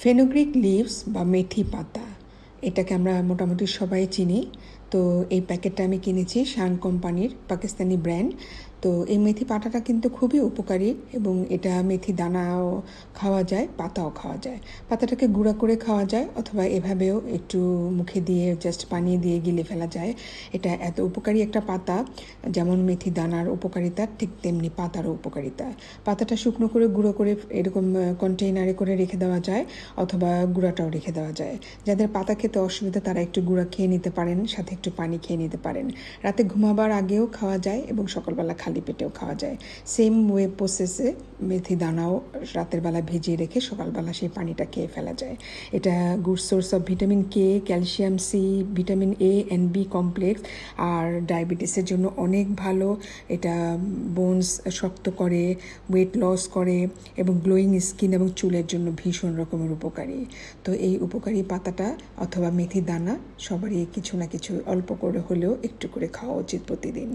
Fenugreek leaves বা মেথি পাতা, এটাকে আমরা মোটামুটি সবাই চিনি। তো এই প্যাকেটটা আমি কিনেছি শান কোম্পানির, পাকিস্তানি ব্র্যান্ড। তো এই মেথি পাতাটা কিন্তু খুবই উপকারী এবং এটা মেথি দানাও খাওয়া যায়, পাতাও খাওয়া যায়। পাতাটাকে গুঁড়া করে খাওয়া যায় অথবা এভাবেও একটু মুখে দিয়ে জাস্ট পানি দিয়ে গিলে ফেলা যায়। এটা এত উপকারী একটা পাতা, যেমন মেথি দানার উপকারিতা ঠিক তেমনি পাতারও উপকারিতা। পাতাটা শুকনো করে গুঁড়ো করে এরকম কন্টেইনারে করে রেখে দেওয়া যায় অথবা গুঁড়াটাও রেখে দেওয়া যায়। যাদের পাতা খেতে অসুবিধা তারা একটু গুঁড়া খেয়ে নিতে পারেন, সাথে একটু পানি খেয়ে নিতে পারেন। রাতে ঘুমাবার আগেও খাওয়া যায় এবং সকালবেলা খালি পেটেও খাওয়া যায়। সেম ওয়ে প্রসেসে মেথি দানাও রাতের বেলা ভিজিয়ে রেখে সকালবেলা সেই পানিটা খেয়ে ফেলা যায়। এটা good source of vitamin K, calcium C, vitamin A and B complex, আর ডায়াবেটিসের জন্য অনেক ভালো। এটা বোনস শক্ত করে, ওয়েট লস করে এবং গ্লোয়িং স্কিন এবং চুলের জন্য ভীষণ রকমের উপকারী। তো এই উপকারী পাতাটা অথবা মেথি দানা সবারই কিছু না কিছু অল্প করে হলেও একটু করে খাওয়া উচিত প্রতিদিন।